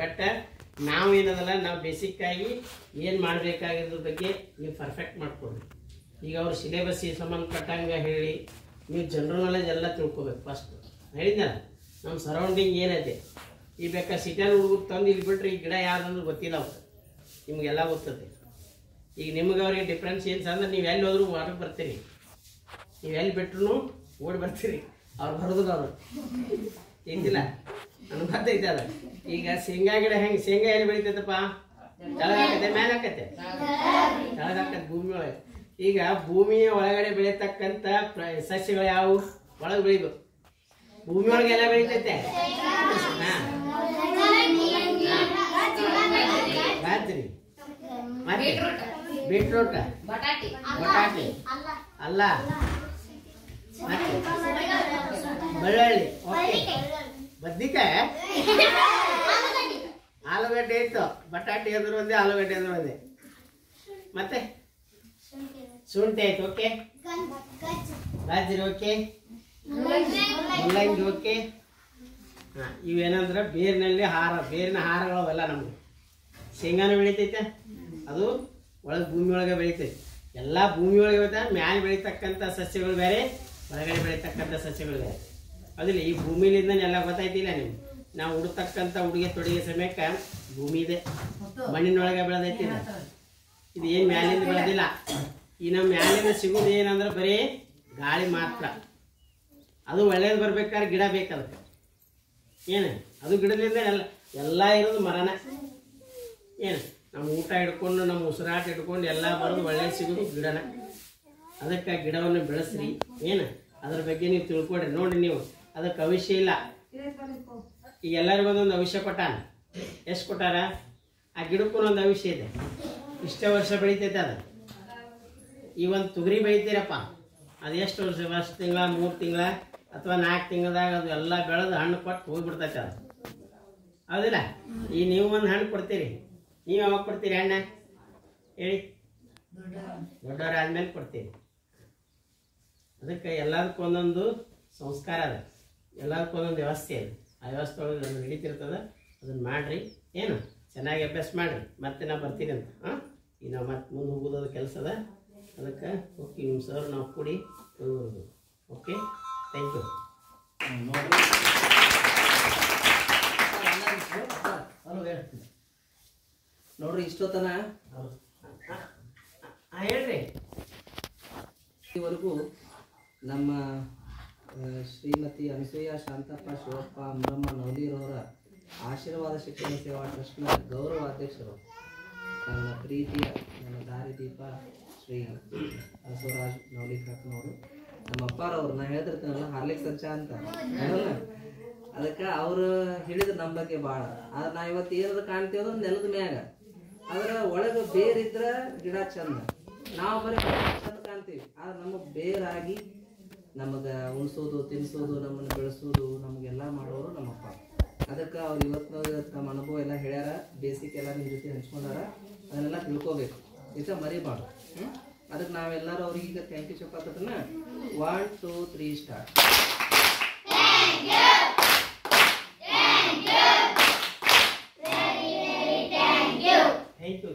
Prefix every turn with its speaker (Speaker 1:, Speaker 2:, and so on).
Speaker 1: But ನಾವು ಏನದಲ್ಲ ನಾವು ಬೇಸಿಕ್ ಆಗಿ ಏನು ಮಾಡಬೇಕಾಗಿರೋದ್ರ ಬಗ್ಗೆ ನೀವು ಪರ್ಫೆಕ್ಟ್ ಮಾಡ್ಕೊಡ್ರಿ. ಈಗ ಅವ್ರು ಸಿಲೆಬಸ್ಸಿಗೆ ಸಂಬಂಧಪಟ್ಟಂಗೆ ಹೇಳಿ ನೀವು ಜನರಲ್ ನಾಲೆಜ್ ಎಲ್ಲ ತಿಳ್ಕೊಬೇಕು. ಫಸ್ಟ್ ಹೇಳಿದ್ನಲ್ಲ ನಮ್ಮ ಸರೌಂಡಿಂಗ್ ಏನೈತೆ. ಈಗ ಬೇಕಾ ಸಿಟಿಯಲ್ಲಿ ಹುಡುಗರು ತಂದು ಇಲ್ಲಿ ಬಿಟ್ರೆ ಈ ಗಿಡ ಯಾವ್ದಂದ್ರೆ ಗೊತ್ತಿಲ್ಲ ಅವ್ರು, ನಿಮಗೆಲ್ಲ ಗೊತ್ತದೆ. ಈಗ ನಿಮ್ಗೆ ಅವ್ರಿಗೆ ಡಿಫ್ರೆನ್ಸ್ ಏನು ಅಂದ್ರೆ ನೀವು ಎಲ್ಲಿ ಹೋದ್ರೂ ಹೊರಗೆ ಬರ್ತೀರಿ, ನೀವು ಎಲ್ಲಿ ಬಿಟ್ರು ಓಡಿ ಬರ್ತೀರಿ, ಅವ್ರು ಬರೋದಿಲ್ಲ ಅವರು ಇದ್ದಿಲ್ಲ ನನಗೆ ಗೊತ್ತೈತೆ ಅದ. ಈಗ ಶೇಂಗಾ ಗಿಡ ಹೆಂಗೆ ಶೇಂಗಾ ಎಲ್ಲಿ ಬೆಳಿತೈತಪ್ಪ? ಕೆಳಗಾಕತ್ತೆ ಮೇಲೆ ಹಾಕತ್ತೆ, ಕೆಳಗಾಕತ್ತೆ ಭೂಮಿ ಒಳಗೆ. ಈಗ ಭೂಮಿಯ ಒಳಗಡೆ ಬೆಳೀತಕ್ಕಂಥ ಸಸ್ಯಗಳು ಯಾವುವು? ಒಳಗೆ ಬೆಳಿಬೇಕು. ಭೂಮಿ ಒಳಗೆ ಎಲ್ಲ ಬೆಳಿತೈತೆ. ರಾತ್ರಿ ಮತ್ತೆ ಬೀಟ್ರೂಟ್, ಬಟಾಟಿ ಅಲ್ಲ, ಮತ್ತೆ ಬೆಳ್ಳುಳ್ಳಿ, ಓಕೆ, ಬದ್ನಿಕಾಯಿ, ಆಲೂಗಡ್ಡೆ ಇತ್ತು, ಬಟಾಟಿ ಅಂದ್ರೆ ಒಂದೇ, ಆಲೂಗಡ್ಡೆ ಅಂದ್ರೆ ಒಂದೇ, ಮತ್ತೆ ಶುಂಠಿ ಆಯ್ತು, ಓಕೆ, ಗಾಜರಿ ಓಕೆ, ಮುಲ್ಲಂಗಿ ಓಕೆ. ಹಾಂ, ಇವೇನಂದ್ರೆ ಬೇರಿನಲ್ಲಿ ಬೇರಿನ ಹಾರಗಳು ಅವೆಲ್ಲ ನಮಗೆ. ಶೇಂಗಾನು ಬೆಳಿತೈತೆ, ಅದು ಒಳಗೆ ಭೂಮಿ ಒಳಗೆ ಬೆಳಿತೈತೆ. ಎಲ್ಲ ಭೂಮಿ ಒಳಗೆ ಬೆಳಿತಾ ಮ್ಯಾಲೆ ಬೆಳೀತಕ್ಕಂಥ ಸಸ್ಯಗಳು ಬೇರೆ, ಹೊರಗಡೆ ಬೆಳೀತಕ್ಕಂಥ ಸಸ್ಯಗಳು ಬೇರೆ. ಅದಿಲ್ಲ ಈ ಭೂಮಿಲಿಂದ ಎಲ್ಲ ಗೊತ್ತಾಯ್ತಿಲ್ಲ ನಿಮ್ಗೆ. ನಾವು ಉಡ್ತಕ್ಕಂಥ ಉಡುಗೆ ತೊಡುಗೆ ಸಮಯಕ್ಕೆ ಭೂಮಿ ಇದೆ, ಮಣ್ಣಿನೊಳಗೆ ಬೆಳೆದೈತಿ. ಇದು ಏನು ಮ್ಯಾಲಿಂದ ಬೆಳೆದಿಲ್ಲ. ಈ ನಮ್ಮ ಮ್ಯಾಲಿಂದ ಸಿಗೋದು ಏನಂದ್ರೆ ಬರೀ ಗಾಳಿ ಮಾತ್ರ. ಅದು ಒಳ್ಳೇದು ಬರ್ಬೇಕಾದ್ರೆ ಗಿಡ ಬೇಕದಕ್ಕೆ. ಏನು ಅದು ಗಿಡದಿಂದ ಎಲ್ಲ ಇರೋದು ಮರನ. ಏನು ನಮ್ಮ ಊಟ ಹಿಡ್ಕೊಂಡು ನಮ್ಮ ಉಸಿರಾಟ ಹಿಡ್ಕೊಂಡು ಎಲ್ಲ ಬರೋದು ಒಳ್ಳೆಯ ಸಿಗೋದು ಗಿಡನ. ಅದಕ್ಕೆ ಗಿಡವನ್ನು ಬೆಳೆಸ್ರಿ. ಏನು ಅದ್ರ ಬಗ್ಗೆ ನೀವು ತಿಳ್ಕೊಡ್ರಿ. ನೋಡಿರಿ ನೀವು ಅದಕ್ಕೆ ಅವಶ್ಯ ಇಲ್ಲ. ಈಗ ಎಲ್ಲರಿಗೂ ಒಂದೊಂದು ಅವಶ್ಯ ಕೊಟ್ಟಾನ. ಎಷ್ಟು ಕೊಟ್ಟಾರ? ಆ ಗಿಡಕ್ಕೂ ಒಂದು ಅವಶ್ಯ ಇದೆ. ಇಷ್ಟೇ ವರ್ಷ ಬೆಳಿತೈತೆ ಅದು. ಈ ಒಂದು ತೊಗರಿ ಬೆಳಿತೀರಪ್ಪ, ಅದು ಎಷ್ಟು ವರ್ಷ ತಿಂಗಳ, 3 ತಿಂಗಳ ಅಥವಾ 4 ತಿಂಗಳದಾಗ ಅದು ಎಲ್ಲ ಬೆಳೆದು ಹಣ್ಣು ಕೊಟ್ಟು ಹೋಗ್ಬಿಡ್ತೈತೆ ಅದು. ಹೌದಿಲ್ಲ? ಈ ನೀವು ಒಂದು ಹಣ್ಣು ಕೊಡ್ತೀರಿ, ನೀವು ಯಾವಾಗ ಕೊಡ್ತೀರಿ ಹಣ್ಣು ಹೇಳಿ? ದೊಡ್ಡವರಾದ್ಮೇಲೆ ಕೊಡ್ತೀರಿ. ಅದಕ್ಕೆ ಎಲ್ಲದಕ್ಕೂ ಒಂದೊಂದು ಸಂಸ್ಕಾರ ಅದ, ಎಲ್ಲದಕ್ಕೂ ಒಂದೊಂದು ವ್ಯವಸ್ಥೆ ಇದೆ. ಆ ವ್ಯವಸ್ಥೆ ಒಳಗೆ ನಮ್ಗೆ ನಡೀತಿರ್ತದೆ. ಅದನ್ನು ಮಾಡಿರಿ. ಏನು ಚೆನ್ನಾಗಿ ಅಭ್ಯಾಸ ಮಾಡಿರಿ. ಮತ್ತೆ ನಾ ಬರ್ತೀನಿ ಅಂತ. ಹಾಂ, ಈಗ ನಾವು ಮತ್ತೆ ಮುಂದೆ ಹೋಗೋದು ಕೆಲಸ ಅದ. ಅದಕ್ಕೆ ಓಕೆ, ನಿಮ್ಮ ಸರ್ ನಾವು ಕೂಡಿ ಹೋಗ್ಬೋದು. Okay, thank you.
Speaker 2: ನೋಡ್ರಿ ಇಷ್ಟೊತ್ತನ
Speaker 1: ಹೇಳ್ರಿ.
Speaker 2: ಇವರೆಗೂ ನಮ್ಮ ಶ್ರೀಮತಿ ಅನಸೂಯ ಶಾಂತಪ್ಪ ಶಿವಪ್ಪ ಅಮರಮ್ಮ ನವಲೀರವರ ಆಶೀರ್ವಾದ ಶಿಕ್ಷಣ ಸೇವಾ ಟ್ರಸ್ಟ್ನ ಗೌರವ ಅಧ್ಯಕ್ಷರು, ನನ್ನ ಪ್ರೀತಿಯ ನನ್ನ ದಾರಿದೀಪ ಶ್ರೀ ಬಸವರಾಜ್ ನವಲಿಕರಪ್ಪನವರು, ನಮ್ಮ ಅಪ್ಪಾರವ್ರು. ನಾ ಹೇಳ್ತಿರ್ತೀನಲ್ಲ ಹಾರ್ಲಿಕ್ ಸಂಚ ಅಂತ ಹೇಳಲ್ಲ, ಅದಕ್ಕೆ ಅವ್ರು ಹೇಳಿದ್ರು ನಮ್ಮ ಬಗ್ಗೆ ಭಾಳ. ಆದ್ರೆ ನಾ ಇವತ್ತು ಏನಾದ್ರು ಕಾಣ್ತೀವೋ ನೆಲದ ಮ್ಯಾಗ, ಆದ್ರೆ ಒಳಗೆ ಬೇರಿದ್ರ ಗಿಡ ಚಂದ. ನಾವು ಬರೀ ಚಂದ ಕಾಣ್ತೀವಿ, ಆದ್ರೆ ನಮಗೆ ಬೇರಾಗಿ ನಮಗೆ ಉಣಿಸೋದು, ತಿನ್ನಿಸೋದು, ನಮ್ಮನ್ನು ಬೆಳೆಸೋದು, ನಮಗೆಲ್ಲ ಮಾಡೋರು ನಮ್ಮಪ್ಪ. ಅದಕ್ಕೆ ಅವ್ರು ಇವತ್ತು ತಮ್ಮ ಅನುಭವ ಎಲ್ಲ ಹೇಳ್ಯಾರ, ಬೇಸಿಕ್ ಎಲ್ಲ ನಿಮ್ಮ ಜೊತೆ ಹಂಚ್ಕೊಂಡಾರ. ಅದನ್ನೆಲ್ಲ ತಿಳ್ಕೊಬೇಕು, ಈಗ ಮರಿಬಾರ್ದು. ಅದಕ್ಕೆ ನಾವೆಲ್ಲರೂ ಅವ್ರಿಗೆ ಈಗ ಥ್ಯಾಂಕ್ ಯು చెప్పತ್ತನ್ನ 1 2 3 ಸ್ಟಾರ್ಟ್.
Speaker 1: Thank you.